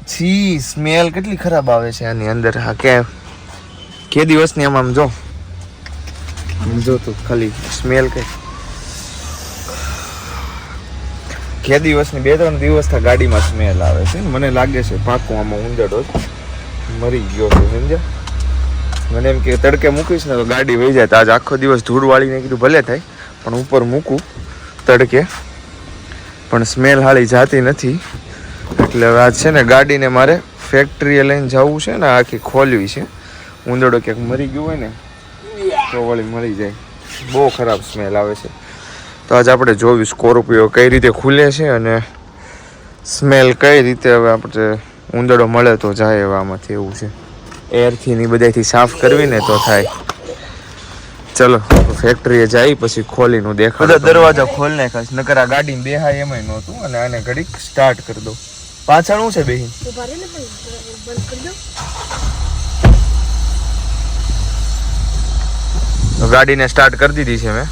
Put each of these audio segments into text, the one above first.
છી સ્મેલ કેટલી ખરાબ આવે છે આની અંદર. હા કે દિવસની આમ જો તો ખાલી સ્મેલ કે દિવસની 2-3 દિવસ થી ગાડીમાં સ્મેલ આવે છે. મને લાગે છે પાકું આમાં ઉંદરડો મરી ગયો છે, સમજ્યા? મને એમ કે તડકે મૂકીશ ને તો ગાડી વહી જાય. તો આજ આખો દિવસ ધૂળ વાળીને કીધું ભલે થાય પણ ઉપર મૂકું તડકે, પણ સ્મેલ હાળી જાતી નથી. એટલે હવે આજ છે ને ગાડીને મારે ફેક્ટરીએ લઈને જવું છે ને, આખી ખોલવી છે. ઉંદરડો ક્યાંક મરી ગયો હોય ને તો વળી મરી જાય. બહુ ખરાબ સ્મેલ આવે છે. તો આજે આપણે જોયું સ્કોર્પિયો કઈ રીતે ખુલે છે અને સ્મેલ કઈ રીતે હવે આપણે ઉંદરડો મળે તો જાય હવે આમાંથી. એવું છે એરથી ને બધાથી સાફ કરવી ને તો થાય. ચલો ફેક્ટરીએ જાય પછી ખોલીનું દેખાડ. બધા દરવાજા ખોલ નાખાશ નકર આ ગાડીમાં બેહાય એમાંય નહોતું. અને આને ઘડીક સ્ટાર્ટ કરી દો. પાછળ શું છે બેહીન? गाड़ी ने स्टार्ट कर दी थी से मैं.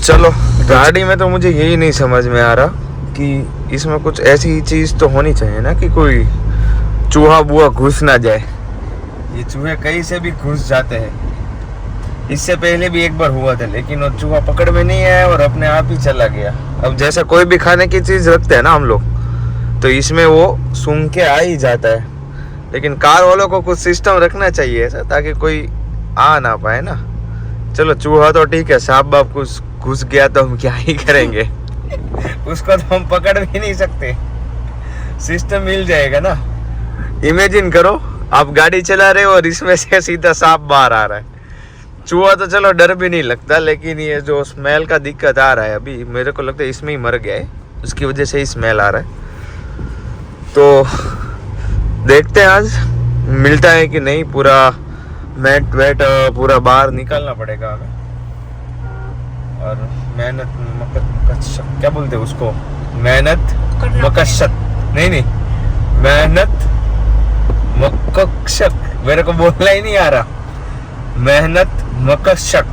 चलो गाड़ी में तो मुझे यही नहीं समझ में आ रहा कि इसमें कुछ ऐसी चीज तो होनी चाहिए ना कि कोई चूहा बुआ घुस ना जाए. ये चूहे कहीं से भी घुस जाते हैं. इससे पहले भी एक बार हुआ था लेकिन वो चूहा पकड़ में नहीं आया और अपने आप ही चला गया. अब जैसे कोई भी खाने की चीज रखते हैं ना हम लोग, तो इसमें वो सूंघ के आ ही जाता है. लेकिन कार वालों को कुछ सिस्टम रखना चाहिए ऐसा ताकि कोई आ ना पाए ना. चलो चूहा तो ठीक है, सांप बाप कुछ घुस गया तो हम क्या ही करेंगे. उसको तो हम पकड़ भी नहीं सकते. सिस्टम मिल जाएगा ना. इमेजिन करो आप गाड़ी चला रहे हो और इसमें से सीधा सांप बाहर आ रहा है. चूहा तो चलो डर भी नहीं लगता, लेकिन ये जो स्मेल का दिक्कत आ रहा है अभी मेरे को लगता है इसमें ही मर गया है, उसकी वजह से ही स्मेल आ रहा है. तो देखते हैं आज मिलता है कि नहीं. पूरा मैट वेट पूरा बाहर निकालना पड़ेगा हमें. और मेहनत क्या बोलते हैं उसको, मेहनत मकशत नहीं मेहनत मकशक. मेरे को बोलना ही नहीं आ रहा. मेहनत मकशक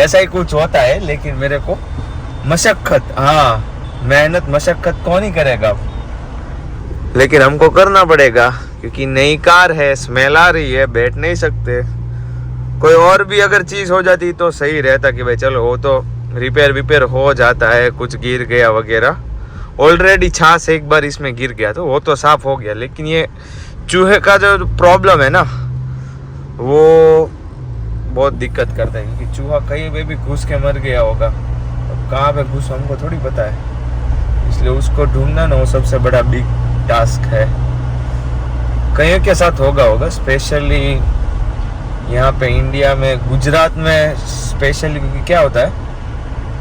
ऐसा ही कुछ होता है, लेकिन मेरे को मशक्कत, हाँ मेहनत मशक्कत कौन ही करेगा, लेकिन हमको करना पड़ेगा क्योंकि नई कार है. स्मेल आ रही है, बैठ नहीं सकते. कोई और भी अगर चीज हो जाती तो सही रहता कि भाई चलो वो तो रिपेयर विपेयर हो जाता है, कुछ गिर गया वगैरह. ऑलरेडी छाछ एक बार इसमें गिर गया तो वो तो साफ हो गया. लेकिन ये चूहे का जो प्रॉब्लम है ना वो बहुत दिक्कत करता है, क्योंकि चूहा कहीं पे भी घुस के मर गया होगा. अब कहाँ पे घुस हमको थोड़ी पता है, इसलिए उसको ढूंढना ना वो सबसे बड़ा बिग टास्क है. कहीं के साथ होगा स्पेशली यहाँ पे इंडिया में, गुजरात में स्पेशली. क्योंकि क्या होता है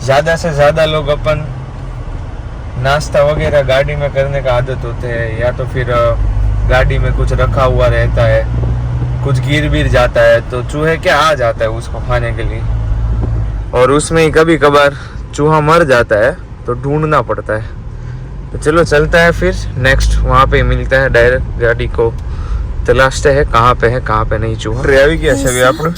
ज़्यादा से ज़्यादा लोग अपन नाश्ता वगैरह गाड़ी में करने का आदत होते हैं, या तो फिर गाड़ी में कुछ रखा हुआ रहता है, कुछ गिर बिर जाता है तो चूहे क्या आ जाता है उसको खाने के लिए. और उसमें ही कभी कभार चूहा मर जाता है तो ढूंढना पड़ता है. तो चलो चलता है फिर नेक्स्ट वहाँ पे मिलता है. डायरेक्ट गाड़ी को तलाशते हैं कहाँ पे नहीं चूहा. આવી ગયા છે હવે આપણે.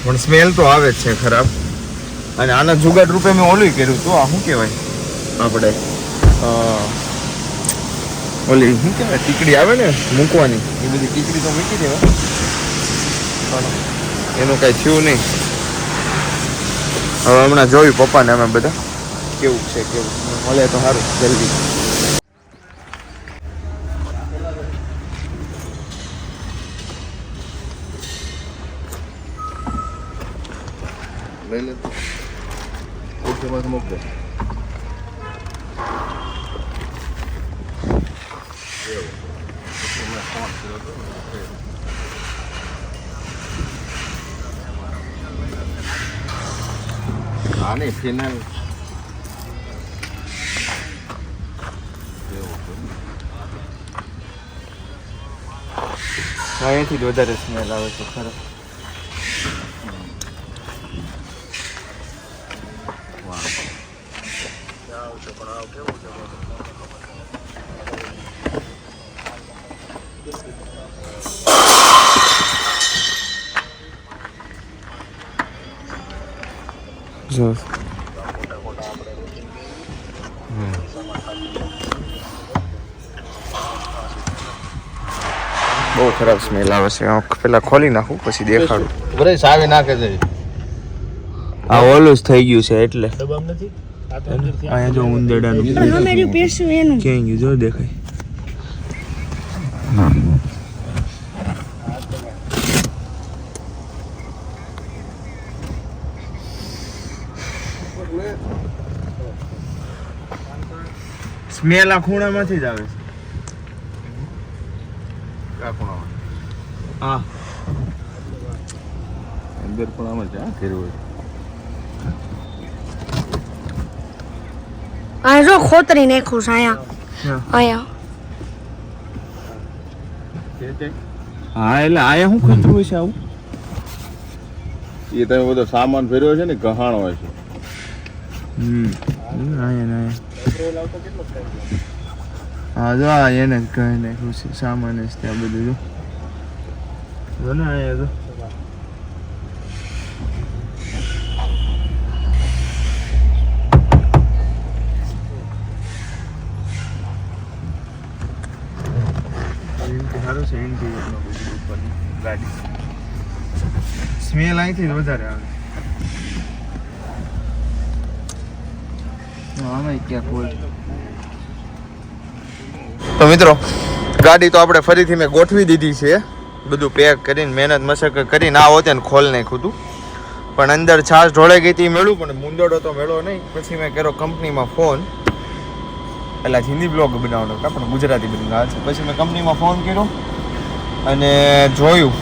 પણ સ્મેલ તો આવે જ છે ખરાબ. અને આના જુગાડ રૂપે મેં ઓલું કર્યું તો આ શું કહેવાય આપણે ઓલી શું કહેવાય ટીકડી આવે ને મૂકવાની, એ બધી ટીકડી તો મૂકી દેવા, પણ એનું કાંઈ થયું નહીં. હવે હમણાં જોયું પપ્પાને અમે બધા કેવું છે મળે તો સારું જલ્દી. લઈ લે ઓકેમાં મૂક દે. હા નહીં ફિનાઇલ અહીંયાથી જ વધારે સ્મેલ આવે છે ખરા. જો બહુ ખરાબ સ્મેલ આવે છે. પેલા ખોલી નાખું પછી દેખાડું. બરે સાવે નાખે છે. આ ઓલું જ થઈ ગયું છે એટલે અહીંયા જો ઉંદરડાનું ક્યાં ગયું જો દેખાય. સ્મેલ આ ખૂણામાંથી જ આવે છે. હા અંદર પણ આમ જ ફેરવું આ જો ખોતરી નાખ્યું છે અહીંયા હા એટલે આયા શું ખોટું હોય છે આવું? એ તમે બધો સામાન ફેરવ્યો છે ને ગહાણ હોય છે. હા જો આ એને જ કહી નાખ્યું છે સામાન જ ત્યાં બધું જો ને આયા જો સારું છે ઇન્ટિરિયરમાં બધું ઉપરની ગાડી. સ્મેલ અહીંથી જ વધારે આવે. આમાં ક્યાં કોઈ તો મિત્રો ગાડી તો આપણે ફરીથી મેં ગોઠવી દીધી છે. બધું પેક કરીને મહેનત મશક્કત કરીને આ હોતે ને ખોલ નાખ્યું હતું પણ અંદર છાશ ઢોળાઈ ગઈ હતી મેળવું પણ મુંદડો તો મેળવો નહીં. પછી મેં કર્યો કંપનીમાં ફોન. પહેલાં હિન્દી બ્લોગ બનાવવાનો હતા પણ ગુજરાતી બનાવવાનો છે. પછી મેં કંપનીમાં ફોન કર્યો અને જોયું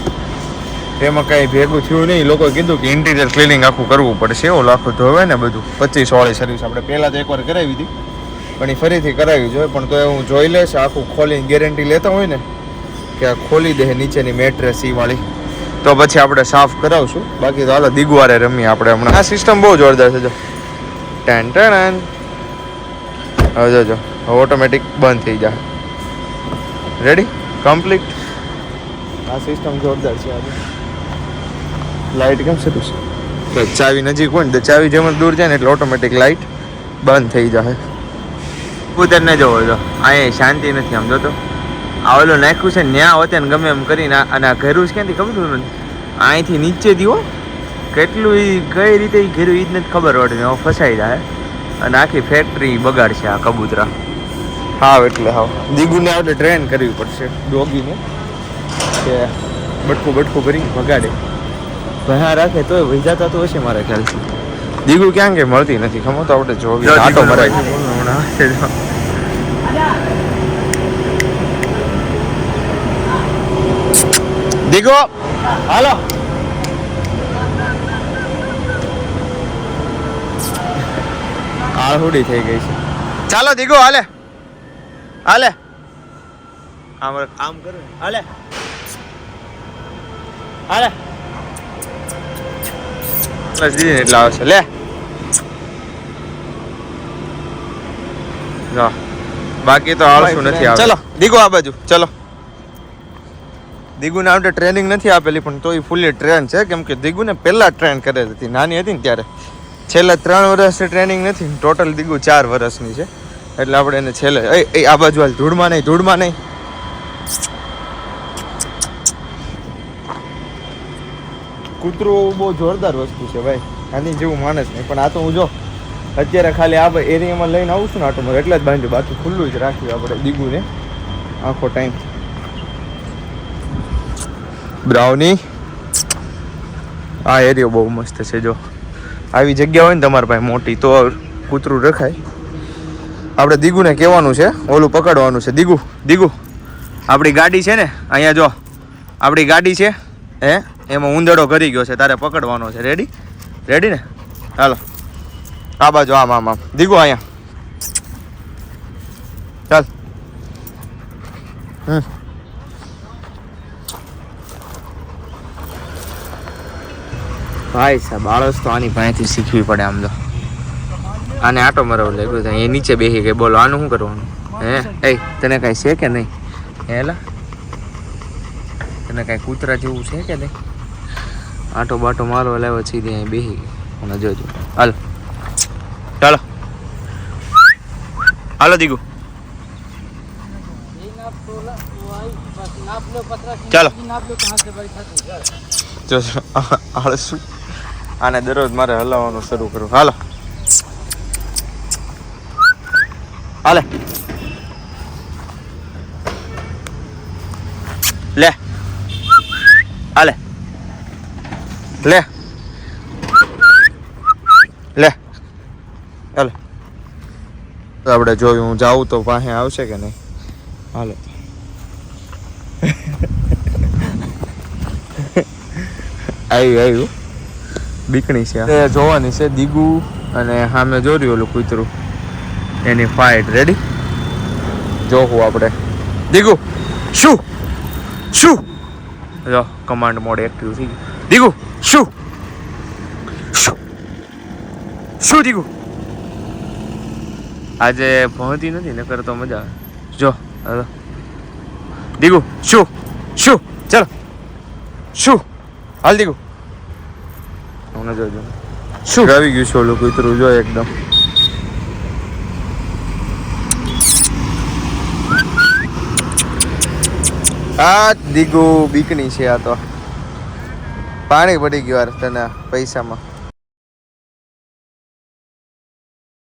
એમાં કાંઈ ભેગું થયું નહીં. લોકોએ કીધું કે ઇન્ટિરિયર ક્લિનિંગ આખું કરવું પડશે. એવું લાખો ધોવે ને બધું 25 વાળી સર્વિસ આપણે પહેલાં તો એકવાર કરાવી હતી પણ એ ફરીથી કરાવી જોઈએ. પણ તો એ હું જોઈ લઈશ આખું ખોલીને ગેરંટી લેતા હોય ને કે આ ખોલી દે નીચેની મેટ્રેસ ઈ વાળી તો પછી આપણે સાફ કરાવશું. બાકી તો હાલો દિગવારે રમીએ આપણે હમણાં. આ સિસ્ટમ બહુ જોરદાર છે જો ટેન ટેન. હવે જોજો ઓટોમેટિક બંધ થઈ જાય. Ready complete. આ સિસ્ટમ જોરદાર છે. આજે લાઇટ કેમ શરૂ છે? ચાવી નજીક હોય ને તો ચાવી જેમ દૂર જાય ને એટલે ઓટોમેટિક લાઇટ બંધ થઈ જાય. કુદરને જોવો જો અહીંયા શાંતિ નથી. આમ જોતો આ ઓલું નાખ્યું છે ન્યા હોતે ને ગમે એમ કરીને અને આ ઘેરું છે ક્યાંથી ખબર મને અહીંથી નીચે દીવો કેટલું એ કઈ રીતે એ ઘેરું એ જ નથી ખબર પડતી. હવે ફસાઈ જાય અને આખી ફેક્ટરી બગાડશે આ કબૂતરા. હાવ એટલે હાવ દીગુને આપણે ટ્રેન કરવી પડશે ડોગીને કે બટકું કરી ભગાડે. ભયા રાખે તોય વહી જતા તો હશે મારા ખ્યાલથી. દીગુ ક્યાં કે મળતી નથી ખમો તો આપણે જોવી આટો મરાય. દીગો હાલો આળહુડી થઈ ગઈ છે. ચાલો દીગો હાલે હાલે આમ કરો હાલે હાલે એટલે આવશે લે બાકી તો આળસું નથી આવે. ચલો દીગો આ બાજુ ચલો. દીગુને આપણે ટ્રેનિંગ નથી આપેલી પણ તો એ ફૂલી ટ્રેન છે કેમ કે દીગુને પહેલાં ટ્રેન કરેલી હતી નાની હતી ને ત્યારે. છેલ્લા 3 વર્ષથી ટ્રેનિંગ નથી. ટોટલ દીગુ 4 વર્ષની છે એટલે આપણે એને છેલ્લે આ બાજુ હાલ ધૂળમાં નહીં. કૂતરું બહુ જોરદાર વસ્તુ છે ભાઈ. આની જેવું માણસ નહીં પણ આ તો હું જો અત્યારે ખાલી આ એરિયામાં લઈને આવું છું ને આટો એટલે જ બાંધ્યું. બાકી ખુલ્લું જ રાખ્યું આપણે દીગુને આખો ટાઈમ. બ્રાઉની આ એરિયો બહુ મસ્ત છે. જો આવી જગ્યા હોય ને તમારી પાસે મોટી તો કૂતરું રખાય. આપણે દીગુને કહેવાનું છે ઓલું પકડવાનું છે. દીગુ આપણી ગાડી છે ને અહીંયા જો આપણી ગાડી છે એમાં ઉંદરડો કરી ગયો છે તારે પકડવાનો છે. રેડી ને હાલો આ બાજુ આમ દીગુ અહીંયા ચાલ. ભાઈ સાહેબ આળસ તો આની પાસેથી શીખવી પડે. આમ તો આને આટો મરાવ લાગ્યો છે એ નીચે બેસી ગઈ. બોલો આનું શું કરવાનું? એ તને કાંઈ છે કે નહીં? હેલા તને કાંઈ કૂતરા જેવું છે કે નહીં? આટો બાટો મારો લાવ્યો સીધી અહીં બેસી ગઈ. અને જોજો હાલો ચાલો હાલો દીકુ ચાલો જો આળસુ આને દરરોજ મારે હલાવવાનું શરૂ કરું હાલો હાલે લે હાલે લે લે હાલે તો આપણે જોયું હું જાઉં તો પાસે આવશે કે નહીં હાલો આવ્યું બીકણી છે એ જોવાની છે દીગુ અને સામે જોર્યું ઓલું કૂતરું એની ફાઇટ રેડી જોવું આપણે દીગુ શું શું જો કમાન્ડ મોડ એક્ટિવ થઈ ગયું દીગુ શું શું શું દીગુ આજે પહોંચી નથી ને કરતો મજા આવે જો હવે દીગુ શું શું ચાલો શું હાલ દીગુ મને જોજો શું આવી ગયું છે ઓલું કૂતરું જો એકદમ આ દીગુ બીકણી છે આ તો પાણી પડી ગયું યાર તને પૈસામાં